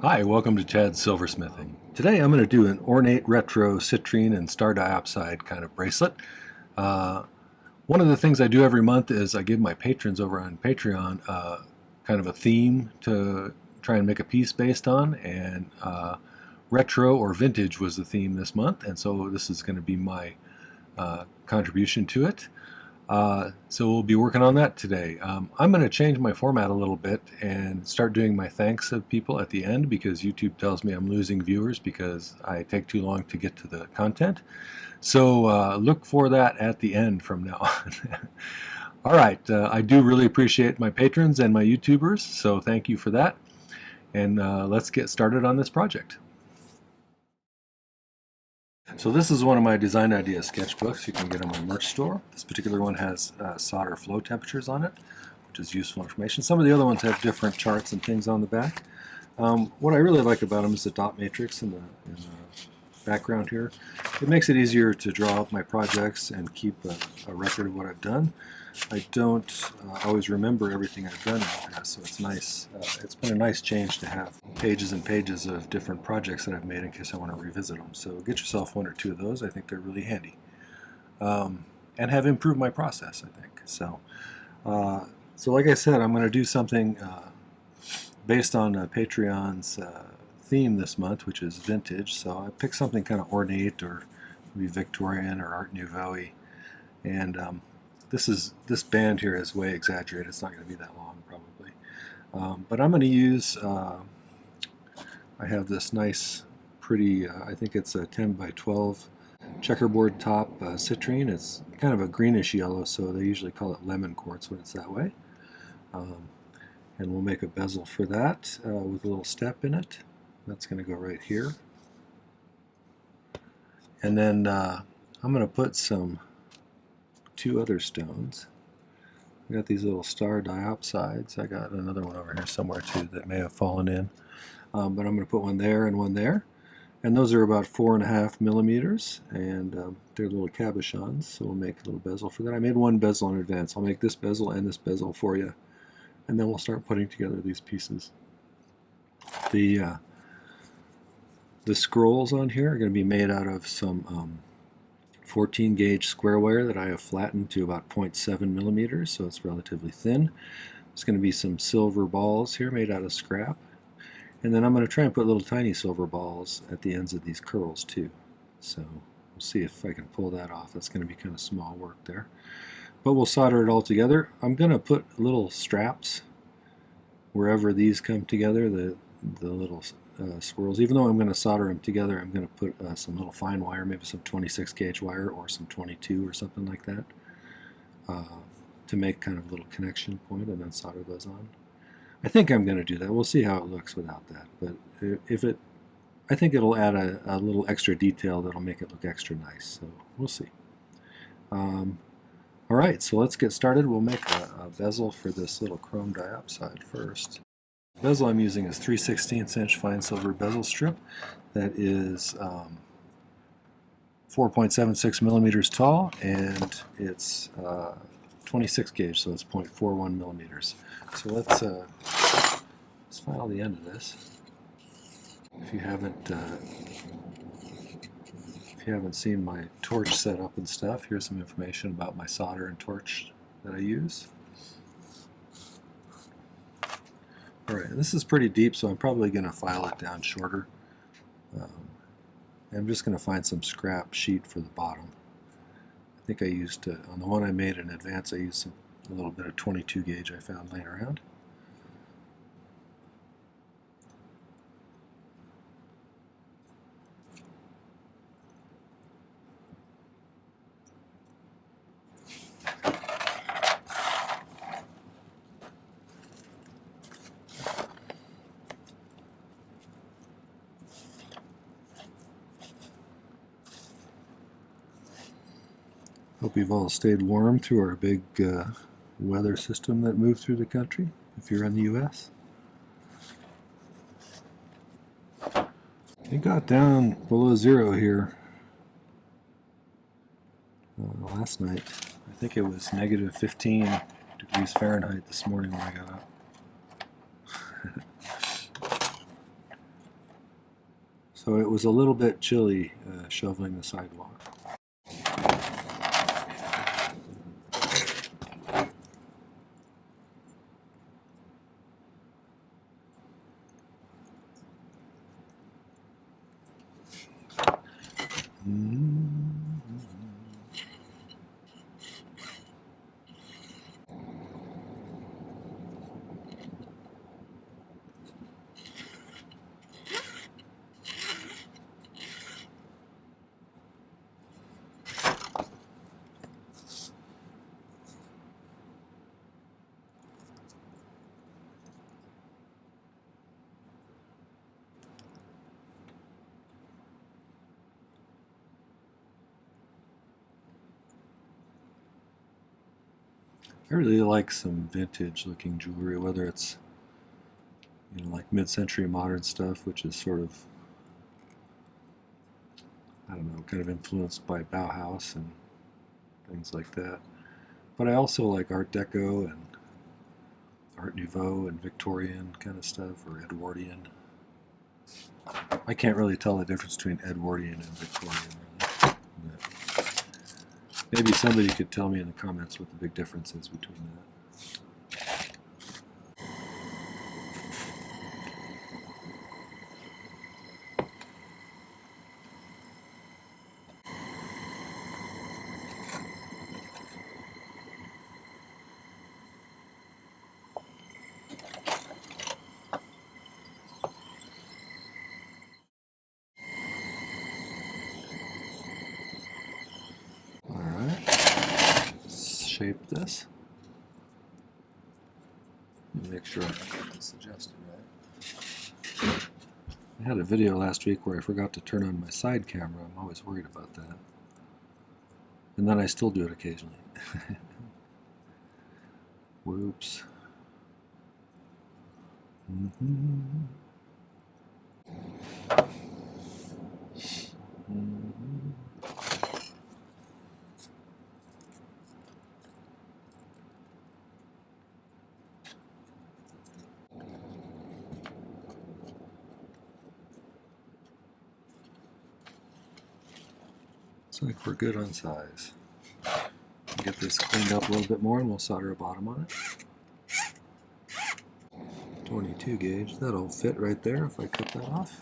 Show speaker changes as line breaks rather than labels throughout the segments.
Hi, welcome to Chad's Silversmithing. Today I'm going to do an ornate retro citrine and Star Diopside kind of bracelet. One of the things I do every month is I give my patrons over on Patreon kind of a theme to try and make a piece based on, and retro or vintage was the theme this month, and so this is going to be my contribution to it. So we'll be working on that today. I'm going to change my format a little bit and start doing my thanks of people at the end, because YouTube tells me I'm losing viewers because I take too long to get to the content. So look for that at the end from now on. All right, I do really appreciate my patrons and my YouTubers, so thank you for that. And let's get started on this project. So this is one of my design idea sketchbooks you can get on my merch store. This particular one has solder flow temperatures on it, which is useful information. Some of the other ones have different charts and things on the back. What I really like about them is the dot matrix in the background here. It makes it easier to draw up my projects and keep a record of what I've done. I don't always remember everything I've done in the past, so it's nice. It's been a nice change to have pages and pages of different projects that I've made in case I want to revisit them. So get yourself one or two of those. I think they're really handy, and have improved my process, I think. So like I said, I'm going to do something based on Patreon's theme this month, which is vintage. So I picked something kind of ornate, or maybe Victorian or Art Nouveau-y, and this band here is way exaggerated. It's not going to be that long probably, but I'm going to use I have this nice pretty I think it's a 10 by 12 checkerboard top citrine. It's kind of a greenish yellow, so they usually call it lemon quartz when it's that way. And we'll make a bezel for that with a little step in it. That's going to go right here, and then I'm going to put two other stones. I got these little Star Diopsides. I got another one over here somewhere too that may have fallen in, but I'm going to put one there and one there, and those are about 4.5 millimeters, and they're little cabochons, so we'll make a little bezel for that. I made one bezel in advance. I'll make this bezel and this bezel for you, and then we'll start putting together these pieces. The scrolls on here are going to be made out of some 14 gauge square wire that I have flattened to about 0.7 millimeters, so it's relatively thin. There's going to be some silver balls here made out of scrap, and then I'm going to try and put little tiny silver balls at the ends of these curls too. So we'll see if I can pull that off. That's going to be kind of small work there, but we'll solder it all together. I'm going to put little straps wherever these come together, the little swirls. Even though I'm going to solder them together, I'm going to put some little fine wire, maybe some 26 gauge wire or some 22 or something like that, to make kind of a little connection point, and then solder those on. I think I'm going to do that. We'll see how it looks without that, but I think it'll add a little extra detail that'll make it look extra nice, so we'll see. Alright, so let's get started. We'll make a bezel for this little chrome diopside first. The bezel I'm using is 3/16 inch fine silver bezel strip that is 4.76 millimeters tall, and it's 26 gauge, so it's 0.41 millimeters. So let's file the end of this. If you haven't seen my torch setup and stuff, here's some information about my solder and torch that I use. Alright, this is pretty deep, so I'm probably going to file it down shorter. I'm just going to find some scrap sheet for the bottom. I think I used, on the one I made in advance, I used a little bit of 22 gauge I found laying around. Hope you've all stayed warm through our big weather system that moved through the country, if you're in the U.S. It got down below zero here last night. I think it was negative 15 degrees Fahrenheit this morning when I got up. So it was a little bit chilly shoveling the sidewalk. I really like some vintage looking jewelry, whether it's like mid-century modern stuff, which is sort of, I don't know, kind of influenced by Bauhaus and things like that. But I also like Art Deco and Art Nouveau and Victorian kind of stuff, or Edwardian. I can't really tell the difference between Edwardian and Victorian, really. But maybe somebody could tell me in the comments what the big difference is between that. Shape this. Make sure I get this adjusted right. I had a video last week where I forgot to turn on my side camera. I'm always worried about that. And then I still do it occasionally. Whoops. Looks like we're good on size. Get this cleaned up a little bit more and we'll solder a bottom on it. 22 gauge, that'll fit right there if I cut that off.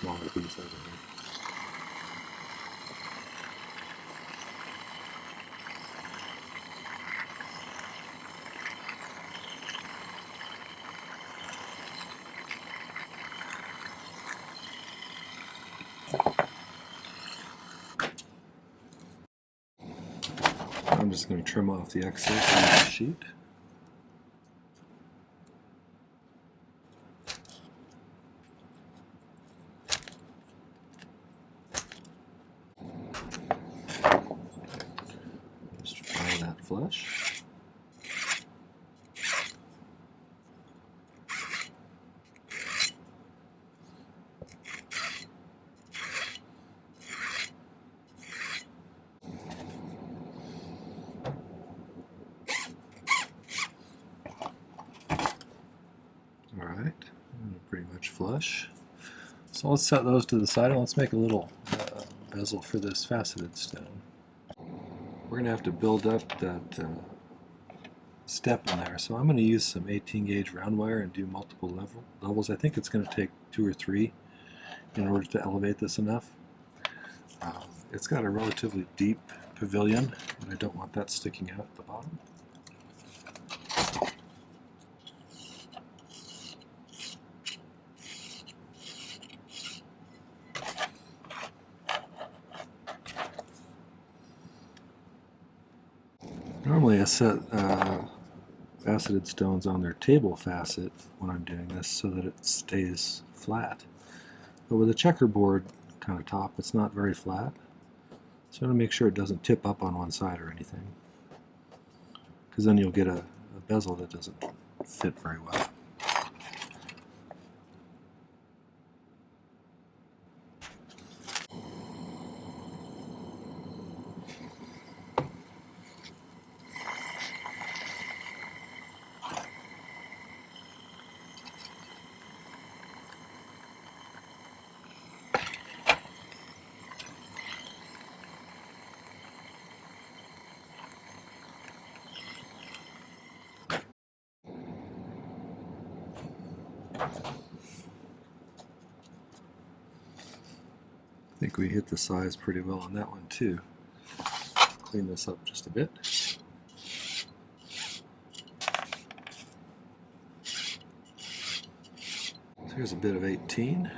Smaller piece over here. I'm just going to trim off the excess on the sheet. Just apply that flush. Alright, pretty much flush. So let's set those to the side and let's make a little bezel for this faceted stone. We're going to have to build up that step in there, so I'm going to use some 18 gauge round wire and do multiple levels. I think it's going to take 2 or 3 in order to elevate this enough. It's got a relatively deep pavilion and I don't want that sticking out at the bottom. Normally I set faceted stones on their table facet when I'm doing this so that it stays flat. But with a checkerboard kind of top, it's not very flat. So I'm going to make sure it doesn't tip up on one side or anything, because then you'll get a bezel that doesn't fit very well. I think we hit the size pretty well on that one too. Clean this up just a bit. So here's a bit of 18.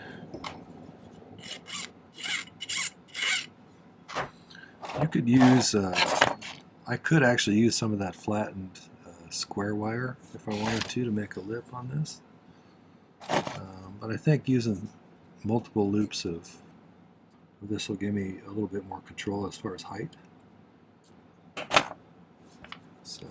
You could use, I could actually use some of that flattened square wire if I wanted to make a lip on this. But I think using multiple loops of this will give me a little bit more control as far as height. So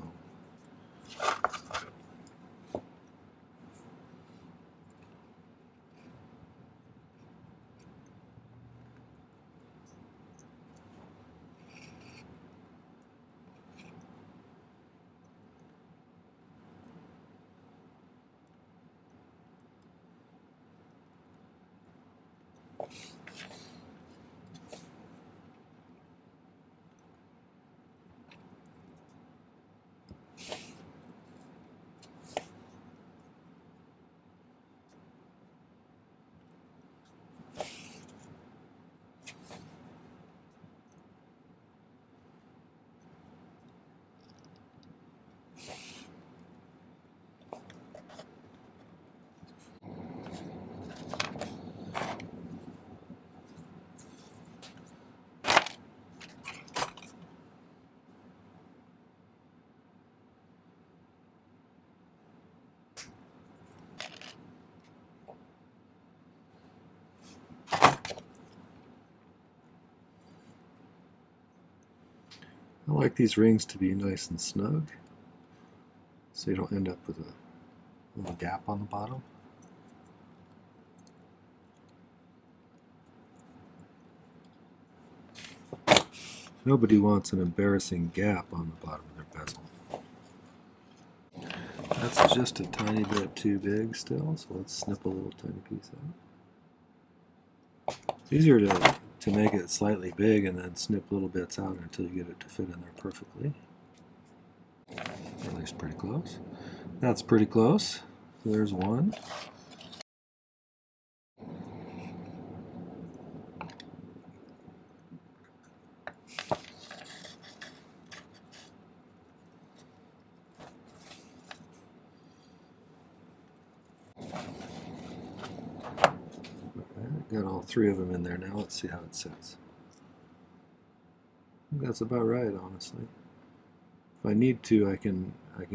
I like these rings to be nice and snug, so you don't end up with a little gap on the bottom. Nobody wants an embarrassing gap on the bottom of their bezel. That's just a tiny bit too big still, so let's snip a little tiny piece out. It's easier to make it slightly big and then snip little bits out until you get it to fit in there perfectly. At least pretty close. That's pretty close. So there's one. Got all three of them in there now. Let's see how it sits. I think that's about right, honestly. If I need to, I can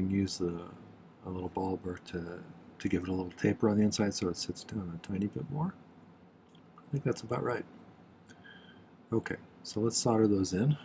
use a little bulb to give it a little taper on the inside so it sits down a tiny bit more. I think that's about right. Okay, so let's solder those in.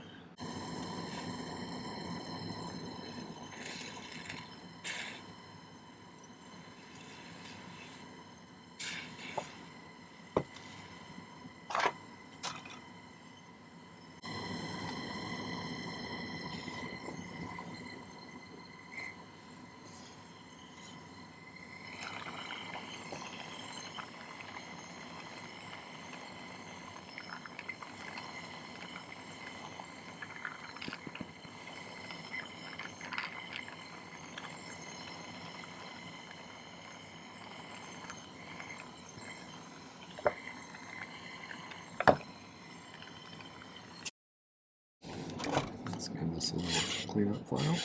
Let's give this a little cleanup file.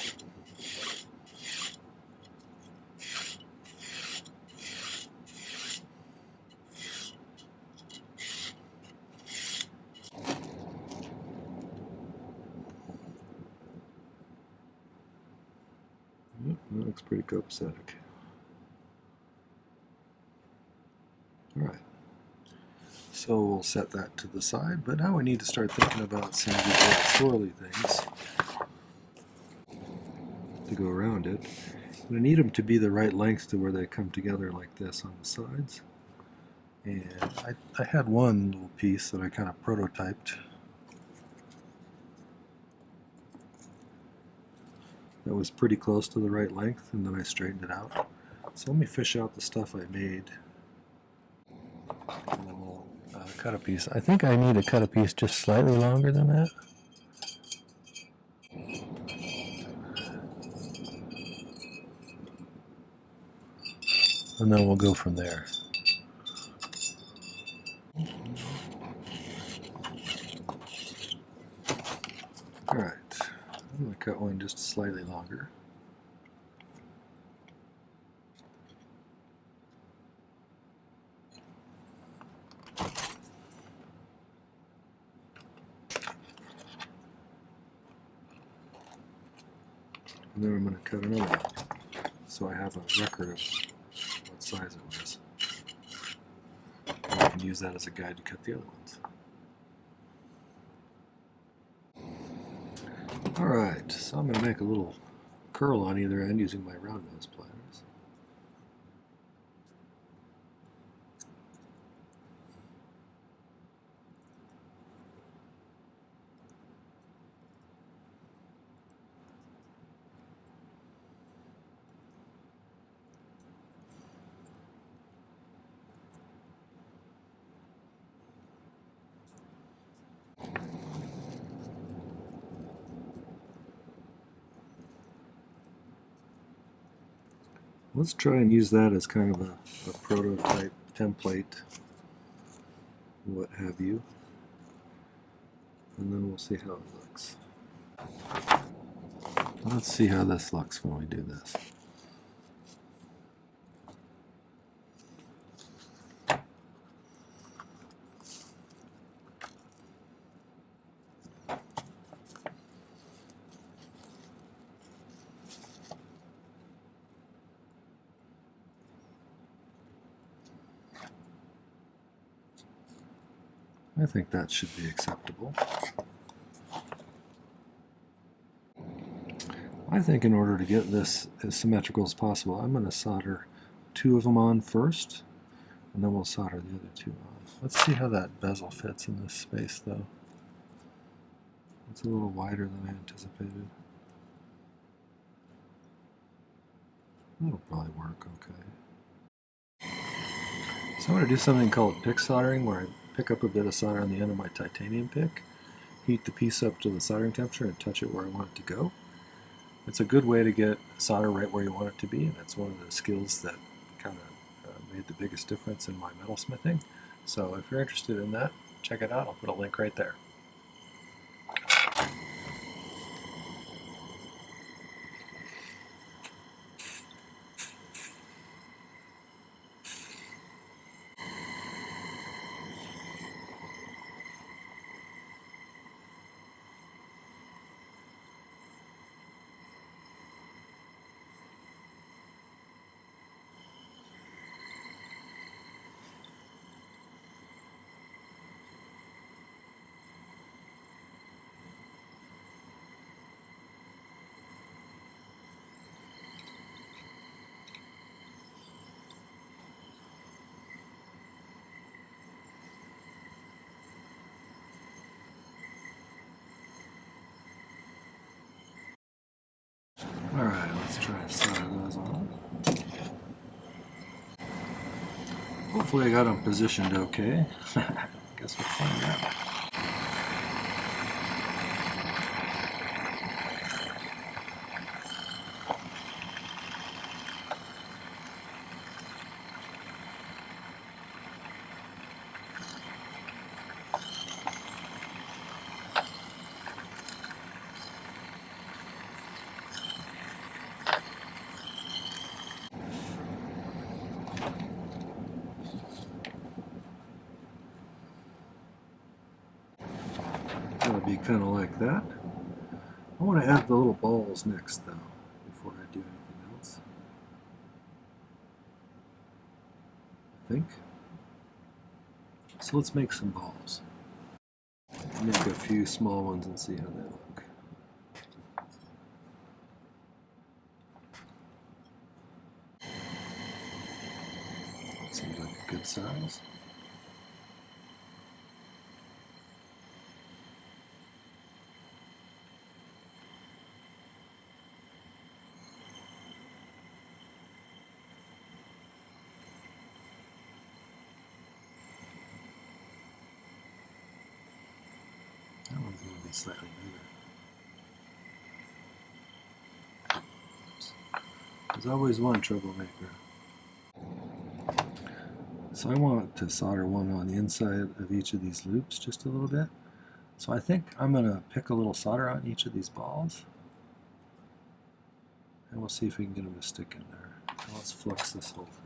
Yep, that looks pretty copacetic. Alright, so we'll set that to the side, but now we need to start thinking about some of these little swirly things to go around it. I need them to be the right length to where they come together like this on the sides. And I had one little piece that I kind of prototyped that was pretty close to the right length, and then I straightened it out. So let me fish out the stuff I made, and then we'll cut a piece. I think I need to cut a piece just slightly longer than that. And then we'll go from there. Alright, I'm going to cut one just slightly longer. And then I'm going to cut another one, so I have a record of what size it was. And I can use that as a guide to cut the other ones. Alright, so I'm going to make a little curl on either end using my round nose pliers. Let's try and use that as kind of a prototype template, what have you, and then we'll see how it looks. Let's see how this looks when we do this. I think that should be acceptable. I think in order to get this as symmetrical as possible, I'm going to solder two of them on first, and then we'll solder the other two on. Let's see how that bezel fits in this space, though. It's a little wider than I anticipated. That'll probably work okay. So I'm going to do something called pick soldering, where I pick up a bit of solder on the end of my titanium pick, heat the piece up to the soldering temperature, and touch it where I want it to go. It's a good way to get solder right where you want it to be, and that's one of the skills that kind of made the biggest difference in my metalsmithing. So if you're interested in that, check it out. I'll put a link right there. Alright, let's try and solder those on. Hopefully I got them positioned okay. Guess we'll find out. That'll be kind of like that. I want to add the little balls next, though, before I do anything else. I think. So let's make some balls. Make a few small ones and see how they look. good size. That one's going to be slightly bigger. Oops. There's always one troublemaker. So I want to solder one on the inside of each of these loops just a little bit. So I think I'm going to pick a little solder on each of these balls. And we'll see if we can get them to stick in there. So let's flux this whole thing.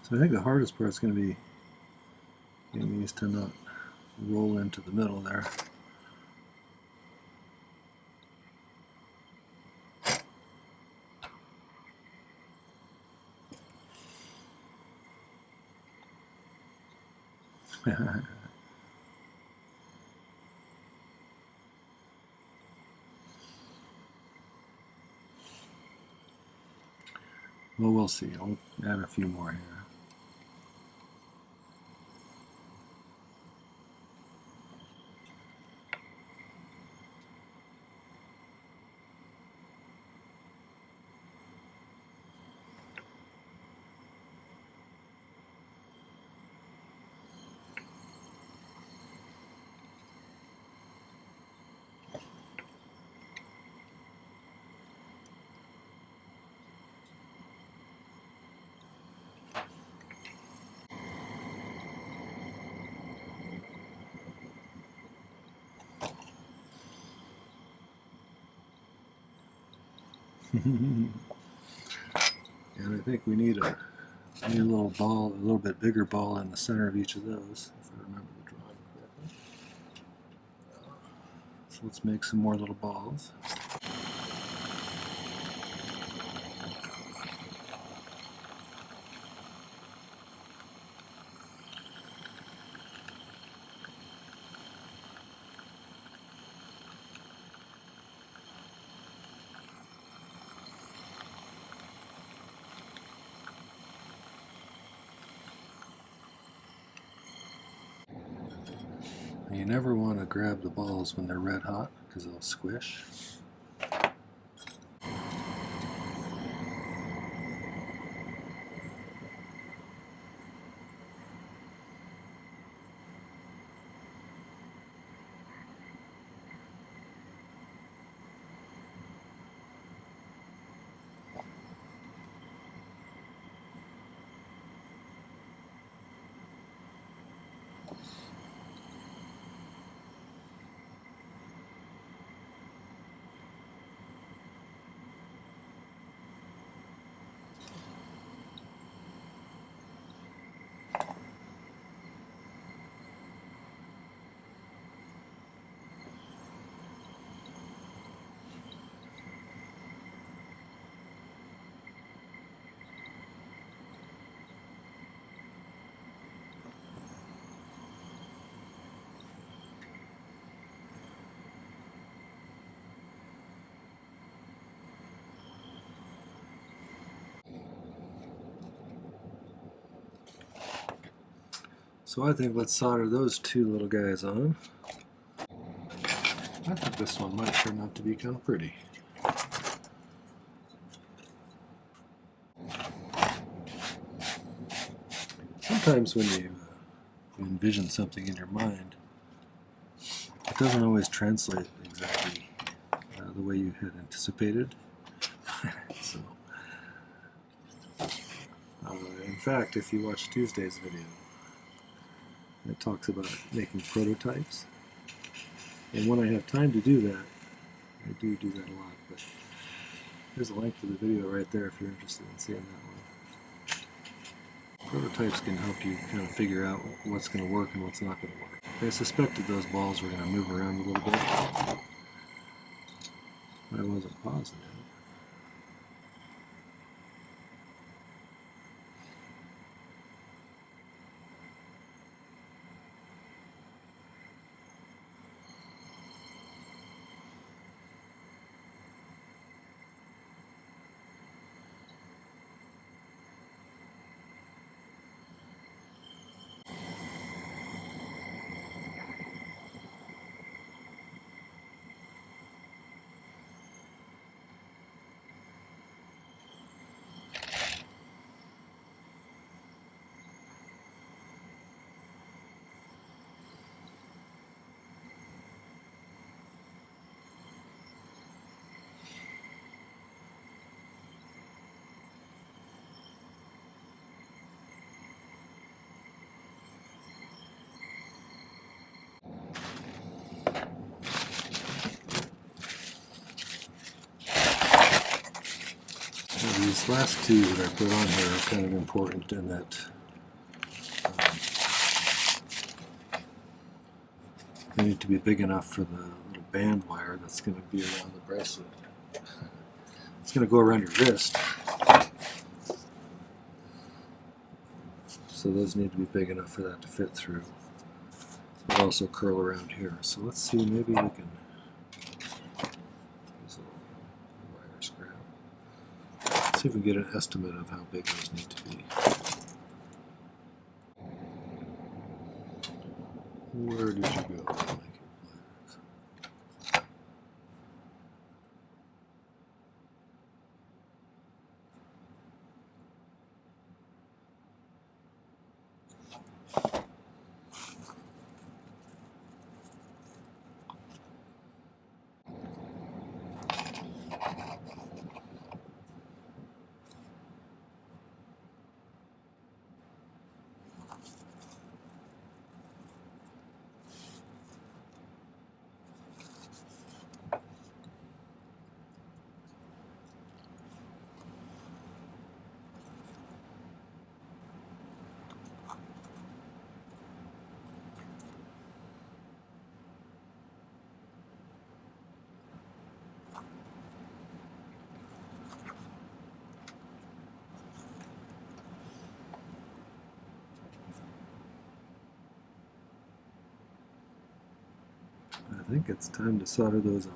So I think the hardest part is going to be getting these to not roll into the middle there. Well, we'll see. I'll add a few more here. And I think we need a little ball, a little bit bigger ball in the center of each of those, if I remember the drawing correctly. So let's make some more little balls. You never want to grab the balls when they're red hot because they'll squish. So I think let's solder those two little guys on. I think this one might turn out to be kind of pretty. Sometimes when you envision something in your mind, it doesn't always translate exactly the way you had anticipated. So, in fact, if you watch Tuesday's video, it talks about making prototypes. And when I have time to do that, I do that a lot. But there's a link to the video right there if you're interested in seeing that one. Prototypes can help you kind of figure out what's going to work and what's not going to work. I suspected those balls were going to move around a little bit, but I wasn't positive. These last two that I put on here are kind of important in that they need to be big enough for the little band wire that's going to be around the bracelet. It's going to go around your wrist, so those need to be big enough for that to fit through. It'll also curl around here. So let's see, maybe we can use a little wire scrap. See if we can get an estimate of how big those need to be. Where did you go? I think it's time to solder those on.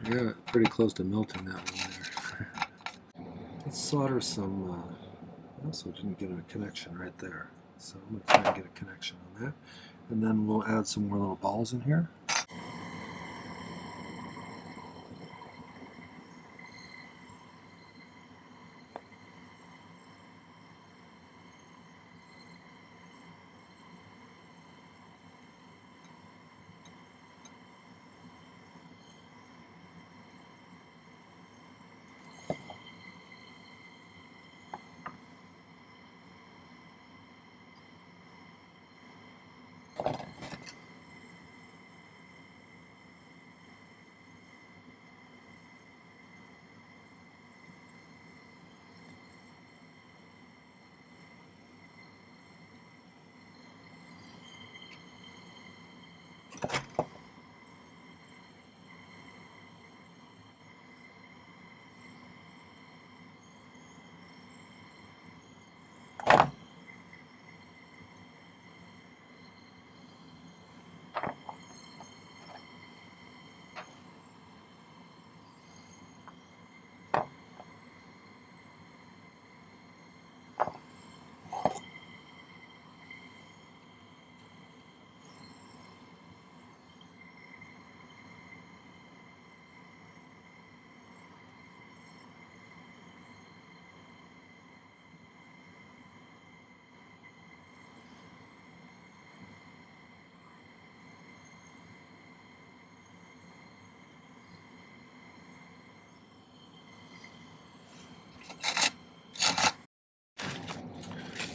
Yeah, pretty close to melting that one there. Let's solder some, I also didn't get a connection right there. So I'm going to try and get a connection on that. And then we'll add some more little balls in here.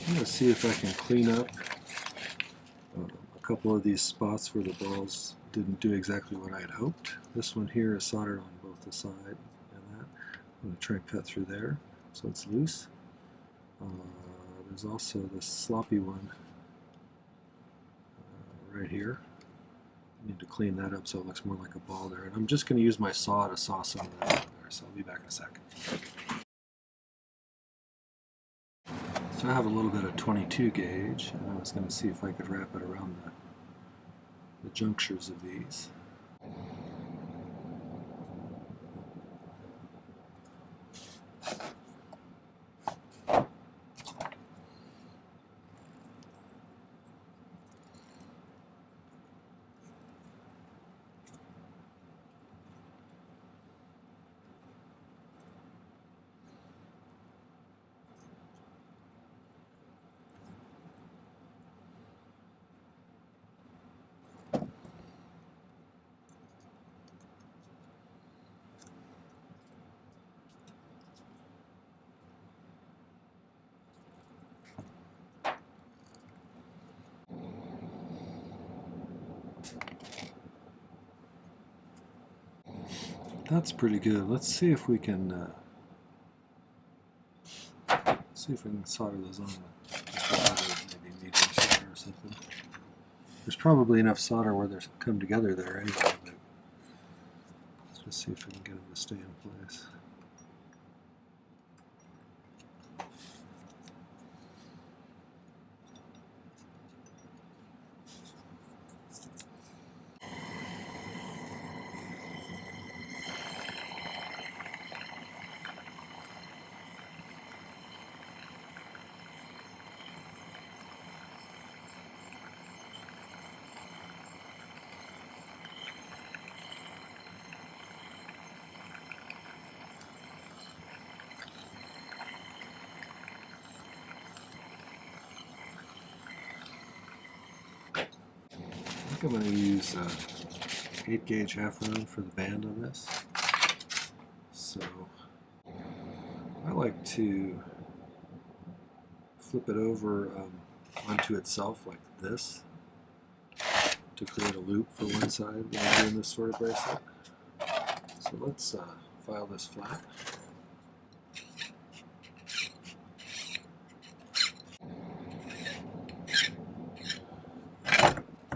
I'm going to see if I can clean up a couple of these spots where the balls didn't do exactly what I had hoped. This one here is soldered on both the side and that. I'm going to try and cut through there so it's loose. There's also this sloppy one right here. I need to clean that up so it looks more like a ball there. And I'm just going to use my saw to saw some of that out there, so I'll be back in a second. So I have a little bit of 22 gauge, and I was going to see if I could wrap it around the junctures of these. That's pretty good. Let's see if we can solder those on with maybe medium solder or something. There's probably enough solder where they come together there anyway, but let's just see if we can get them to stay in place. I think I'm going to use 8 gauge half round for the band on this. So I like to flip it over onto itself like this to create a loop for one side when I'm doing this sort of bracelet. So let's file this flat.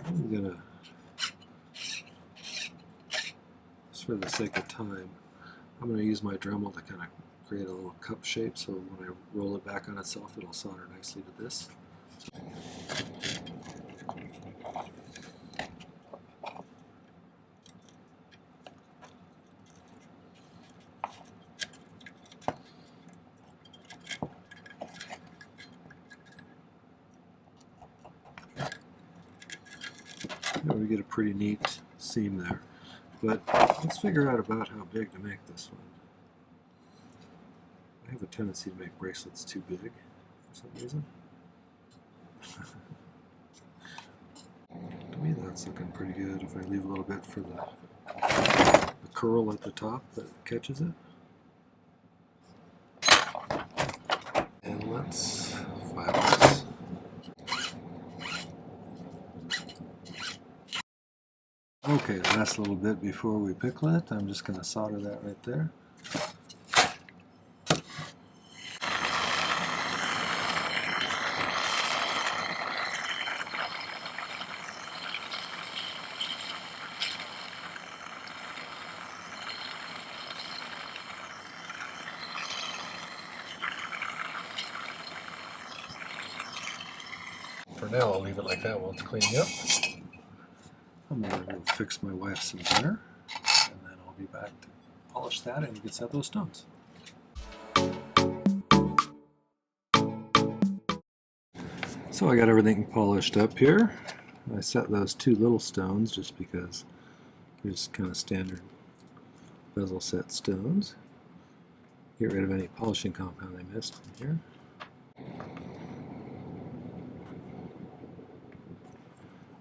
I'm going to, just for the sake of time, I'm going to use my Dremel to kind of create a little cup shape so when I roll it back on itself it'll solder nicely to this. we get a pretty neat seam there. But let's figure out about how big to make this one. I have a tendency to make bracelets too big for some reason. To me that's looking pretty good if I leave a little bit for the curl at the top that catches it. And let's file this. Okay, last little bit before we pickle it, I'm just going to solder that right there. For now, I'll leave it like that while it's cleaning up. I'm going to go fix my wife some dinner, and then I'll be back to polish that and you can set those stones. So I got everything polished up here. I set those two little stones just because they're just kind of standard bezel set stones. Get rid of any polishing compound I missed in here.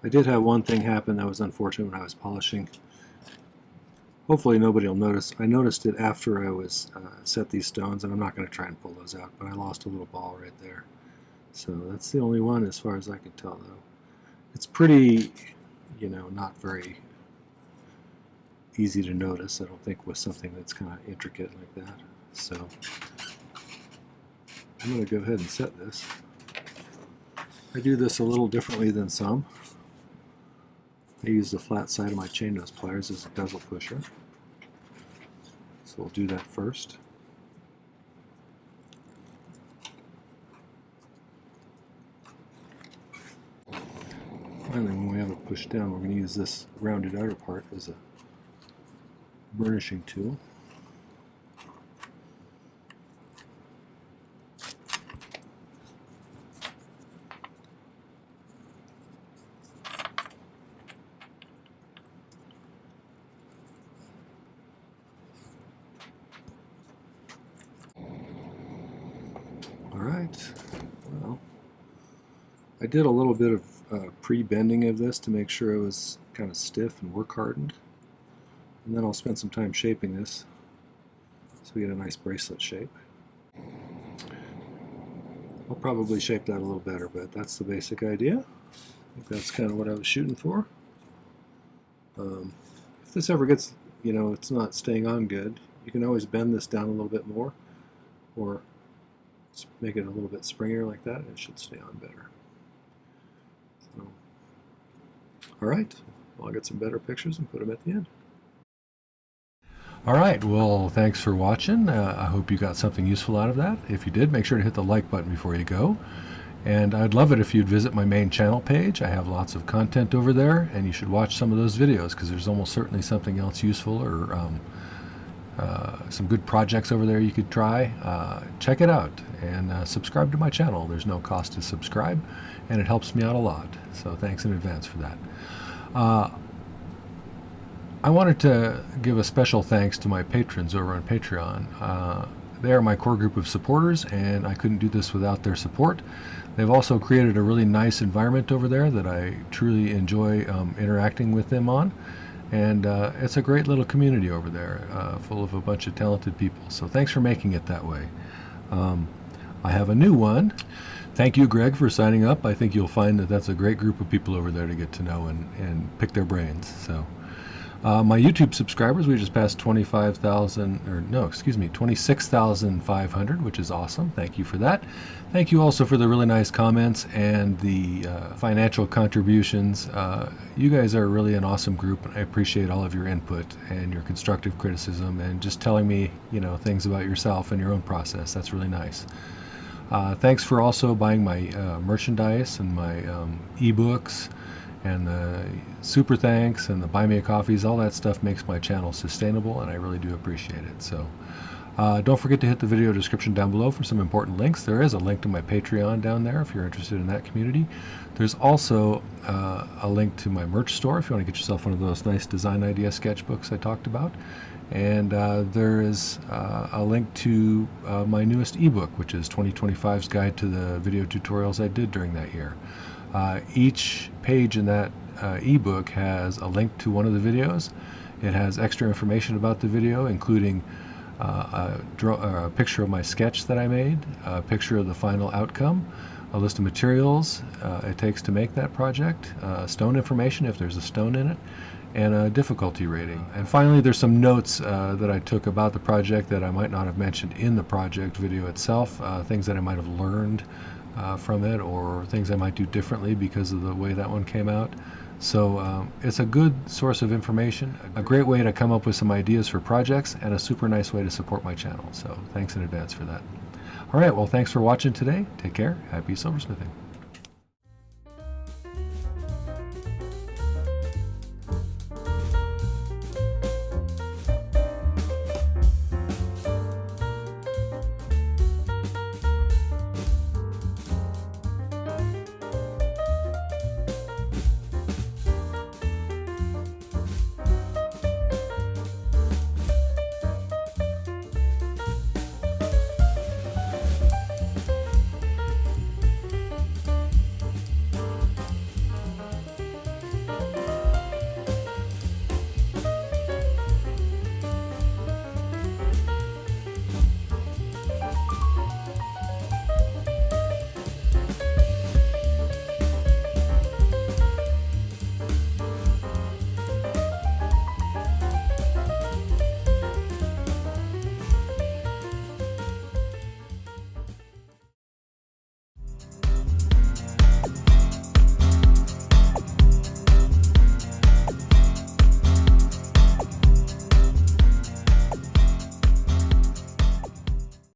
I did have one thing happen that was unfortunate when I was polishing. Hopefully nobody will notice. I noticed it after I was set these stones, and I'm not going to try and pull those out, but I lost a little ball right there. So that's the only one as far as I can tell, though. It's pretty, you know, not very easy to notice, I don't think, with something that's kind of intricate like that. So I'm going to go ahead and set this. I do this a little differently than some. I use the flat side of my chain nose pliers as a bezel pusher. So we'll do that first. Finally, when we have it pushed down, we're going to use this rounded outer part as a burnishing tool. Alright, well, I did a little bit of pre-bending of this to make sure it was kind of stiff and work hardened. And then I'll spend some time shaping this so we get a nice bracelet shape. I'll probably shape that a little better, but that's the basic idea. I think that's kind of what I was shooting for. If this ever gets, you know, it's not staying on good, you can always bend this down a little bit more, or make it a little bit springier like that, and it should stay on better. So, alright, well, I'll get some better pictures and put them at the end. Alright, well, thanks for watching. I hope you got something useful out of that. If you did, make sure to hit the like button before you go. And I'd love it if you'd visit my main channel page. I have lots of content over there, and you should watch some of those videos because there's almost certainly something else useful or some good projects over there you could try. Check it out and subscribe to my channel. There's no cost to subscribe, and it helps me out a lot. So thanks in advance for that. I wanted to give a special thanks to my patrons over on Patreon. They are my core group of supporters, and I couldn't do this without their support. They've also created a really nice environment over there that I truly enjoy interacting with them on. And it's a great little community over there, full of a bunch of talented people. So thanks for making it that way. I have a new one. Thank you, Greg, for signing up. I think you'll find that that's a great group of people over there to get to know and pick their brains. So my YouTube subscribers, we just passed 26,500, which is awesome. Thank you for that. Thank you also for the really nice comments and the financial contributions. You guys are really an awesome group, and I appreciate all of your input and your constructive criticism and just telling me, you know, things about yourself and your own process. That's really nice. Thanks for also buying my merchandise and my ebooks and the super thanks and the buy me a coffees. All that stuff makes my channel sustainable, and I really do appreciate it. So Don't forget to hit the video description down below for some important links. There is a link to my Patreon down there if you're interested in that community. There's also a link to my merch store if you want to get yourself one of those nice design idea sketchbooks I talked about. And there is a link to my newest ebook, which is 2025's Guide to the Video Tutorials I did during that year. Each page in that ebook has a link to one of the videos. It has extra information about the video, including a picture of my sketch that I made, a picture of the final outcome, a list of materials it takes to make that project, stone information if there's a stone in it, and a difficulty rating. And finally, there's some notes that I took about the project that I might not have mentioned in the project video itself, things that I might have learned from it, or things I might do differently because of the way that one came out. So it's a good source of information, a great way to come up with some ideas for projects, and a super nice way to support my channel. So thanks in advance for that. All right, well, thanks for watching today. Take care. Happy silversmithing.